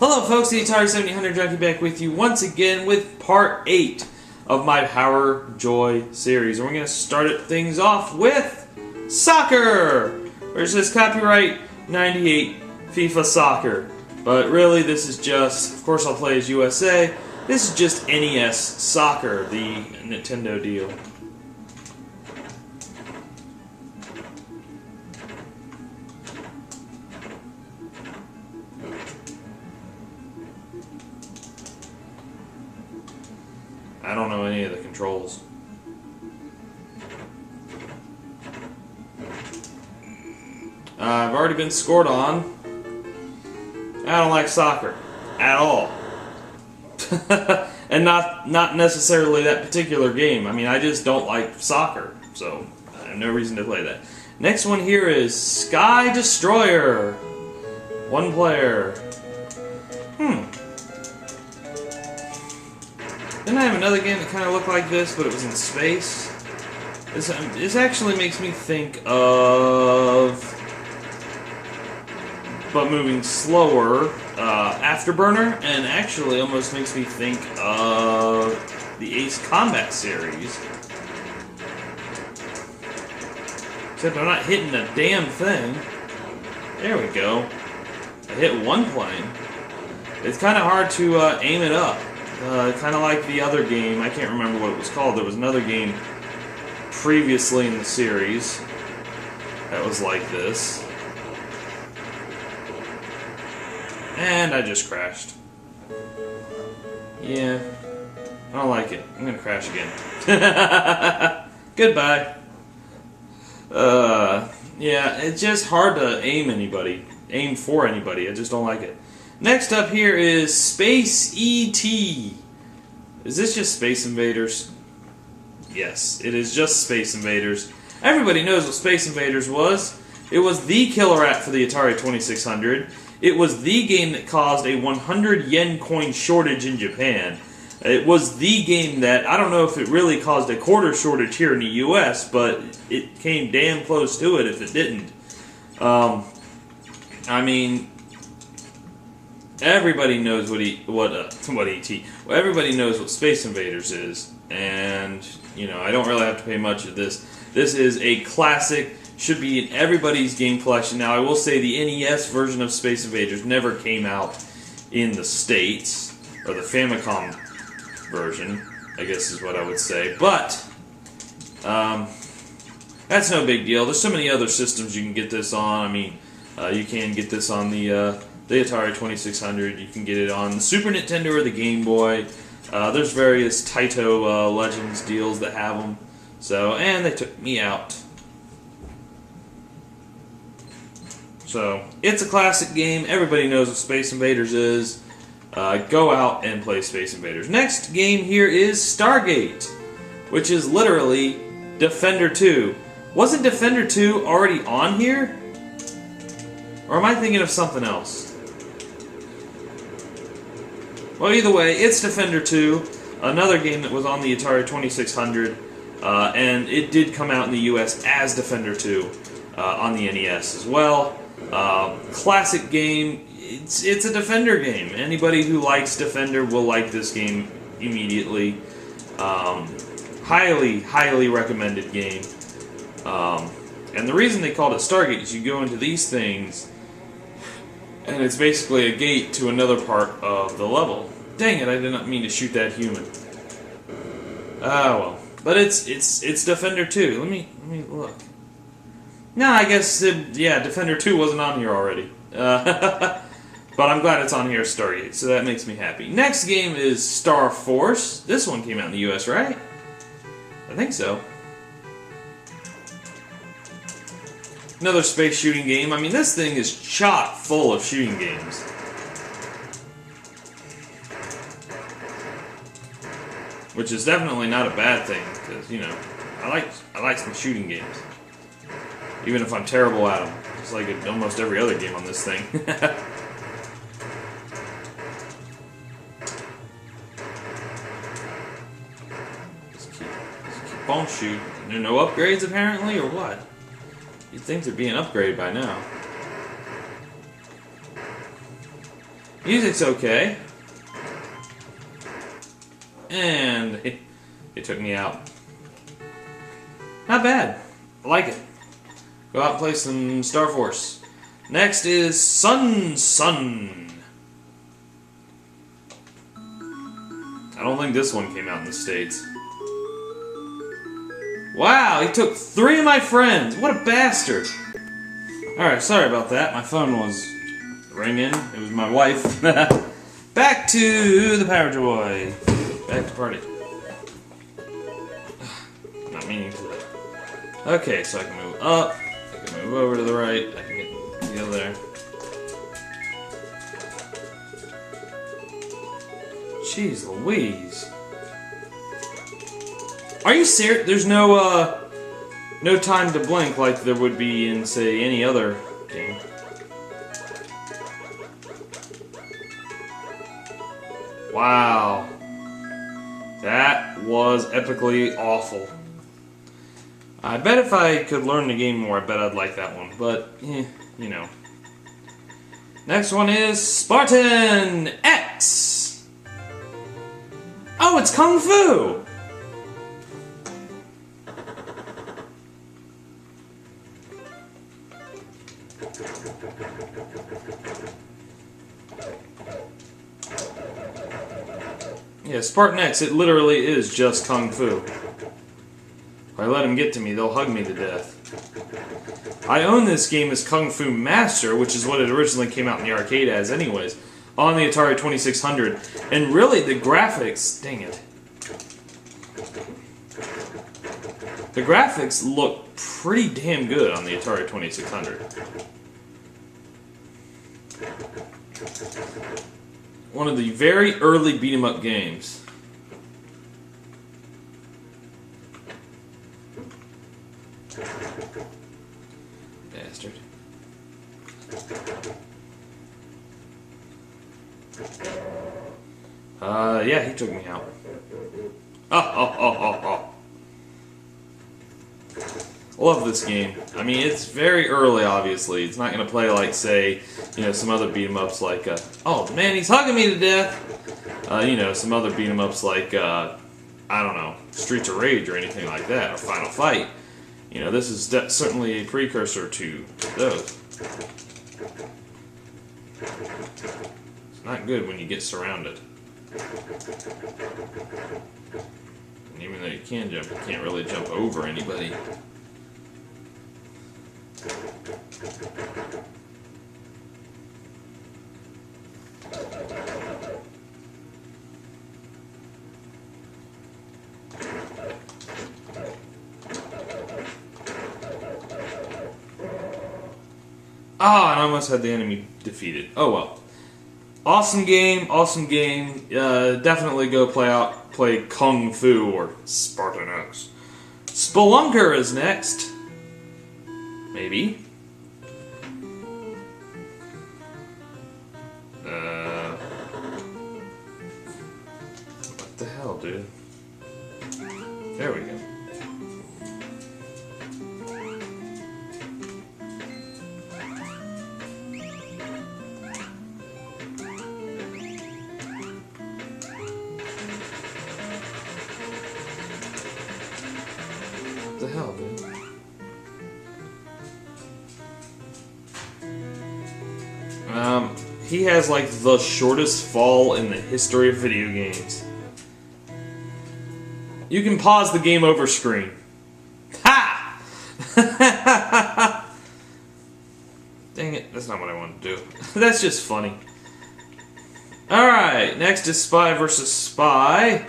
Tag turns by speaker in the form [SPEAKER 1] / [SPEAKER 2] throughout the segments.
[SPEAKER 1] Hello folks, the Atari 7000 Junkie back with you once again with part 8 of my Power Joy series. And we're going to start things off with soccer! Where it says copyright 98 FIFA soccer. But really this is just, of course I'll play as USA, this is just NES soccer, the Nintendo deal. I don't know any of the controls. I've already been scored on. I don't like soccer at all. And not necessarily that particular game. I mean, I just don't like soccer, so I have no reason to play that. Next one here is Sky Destroyer. One player. Didn't I have another game that kind of looked like this, but it was in space? This actually makes me think of, but moving slower, Afterburner, and actually almost makes me think of the Ace Combat series. Except I'm not hitting a damn thing. There we go. I hit one plane. It's kind of hard to aim it up. Kind of like the other game, I can't remember what it was called. There was another game previously in the series that was like this. And I just crashed. Yeah, I don't like it. I'm gonna crash again. Goodbye. Yeah, it's just hard to aim for anybody. I just don't like it. Next up here is Space E.T. Is this just Space Invaders? Yes, it is just Space Invaders. Everybody knows what Space Invaders was. It was the killer app for the Atari 2600. It was the game that caused a 100 yen coin shortage in Japan. It was the game that, I don't know if it really caused a quarter shortage here in the US, but it came damn close to it if it didn't. I mean, everybody knows everybody knows what Space Invaders is, and you know I don't really have to pay much of this. This is a classic, should be in everybody's game collection. Now I will say the NES version of Space Invaders never came out in the States, or the Famicom version, I guess is what I would say. But that's no big deal. There's so many other systems you can get this on. I mean, you can get this on the Atari 2600, you can get it on the Super Nintendo or the Game Boy. There's various Taito Legends deals that have them. So, and they took me out. So, it's a classic game. Everybody knows what Space Invaders is. Go out and play Space Invaders. Next game here is Stargate, which is literally Defender 2. Wasn't Defender 2 already on here? Or am I thinking of something else? Well, either way, it's Defender 2, another game that was on the Atari 2600, and it did come out in the US as Defender 2 on the NES as well. Classic game. It's a Defender game. Anybody who likes Defender will like this game immediately. Highly, highly recommended game. And the reason they called it Stargate is you go into these things, and it's basically a gate to another part of the level. Dang it, I did not mean to shoot that human. Ah, well. But it's Defender 2. Let me look. No, I guess, yeah, Defender 2 wasn't on here already. But I'm glad it's on here as Stargate, so that makes me happy. Next game is Star Force. This one came out in the US, right? I think so. Another space shooting game. I mean, this thing is chock full of shooting games. Which is definitely not a bad thing, because, you know, I like some shooting games. Even if I'm terrible at them. Just like almost every other game on this thing. Just keep on shooting. There are no upgrades apparently, or what? You'd think they'd be an upgrade by now. Music's okay. And it took me out. Not bad. I like it. Go out and play some Star Force. Next is Sun. I don't think this one came out in the States. Wow, he took 3 of my friends. What a bastard. Alright, sorry about that. My phone was ringing. It was my wife. Back to the Power Joy. Back to party. Not meaning to. Okay, so I can move up. I can move over to the right. I can get the other. Jeez Louise. Are you serious? There's no time to blink like there would be in, say, any other game. Wow. That was epically awful. I bet if I could learn the game more, I bet I'd like that one. But, you know. Next one is Spartan X. Oh, it's Kung Fu! Yeah, Spartan X, it literally is just Kung Fu. If I let them get to me, they'll hug me to death. I own this game as Kung Fu Master, which is what it originally came out in the arcade as anyways, on the Atari 2600. And really, the graphics, dang it. The graphics look pretty damn good on the Atari 2600. One of the very early beat-em-up games. Bastard. Yeah, he took me out. Oh. Love this game. I mean, it's very early, obviously. It's not going to play like, say, some other beat-em-ups like, oh, man, he's hugging me to death. Some other beat-em-ups like, I don't know, Streets of Rage or anything like that, or Final Fight. This is certainly a precursor to those. It's not good when you get surrounded. And even though you can jump, you can't really jump over anybody. Ah, and I almost had the enemy defeated. Oh well. Awesome game, awesome game. Definitely go play Kung Fu or Spartan X. Spelunker is next. Maybe. What the hell, dude? There we go. What the hell, dude? He has like the shortest fall in the history of video games. You can pause the game over screen. Ha! Dang it, that's not what I wanted to do. That's just funny. Alright, next is Spy vs. Spy.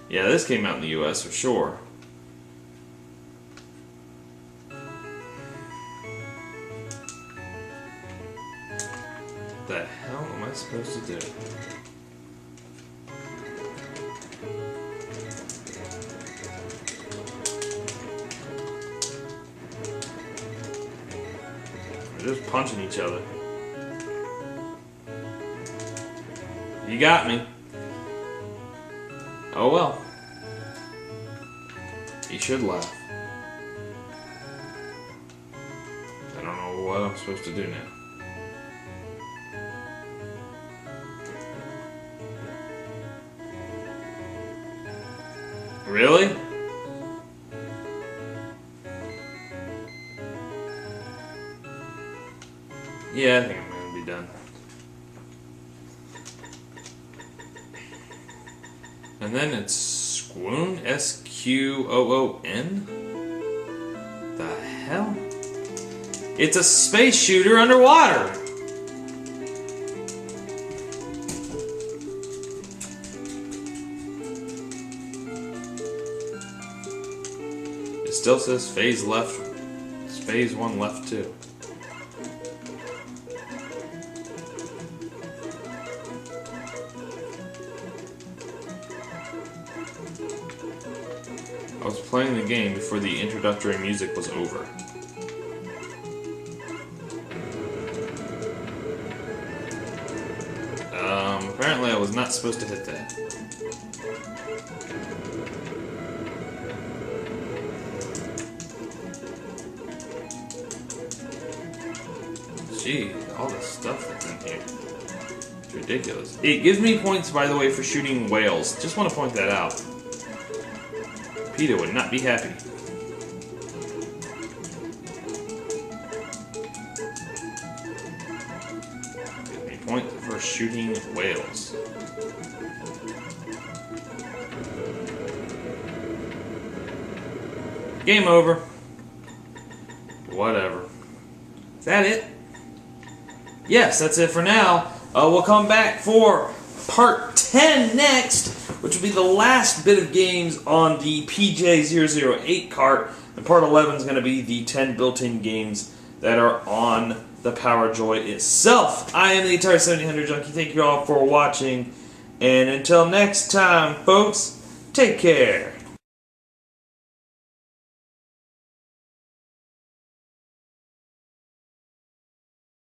[SPEAKER 1] Yeah, this came out in the US for sure. What the hell am I supposed to do? They're just punching each other. You got me. Oh well. You should laugh. I don't know what I'm supposed to do now. Yeah, I think I'm going to be done. And then it's Sqoon, S-Q-O-O-N? The hell? It's a space shooter underwater! It still says phase left. It's phase 1 left too. I was playing the game before the introductory music was over. Apparently I was not supposed to hit that. Gee, all the stuff that's in here. It's ridiculous. It gives me points, by the way, for shooting whales. Just want to point that out. Peter would not be happy. Gives me points for shooting whales. Game over. Whatever. Is that it? Yes, that's it for now. We'll come back for part 10 next, which will be the last bit of games on the PJ008 cart. And part 11 is going to be the 10 built-in games that are on the Power Joy itself. I am the Atari 7000 Junkie. Thank you all for watching. And until next time, folks, take care.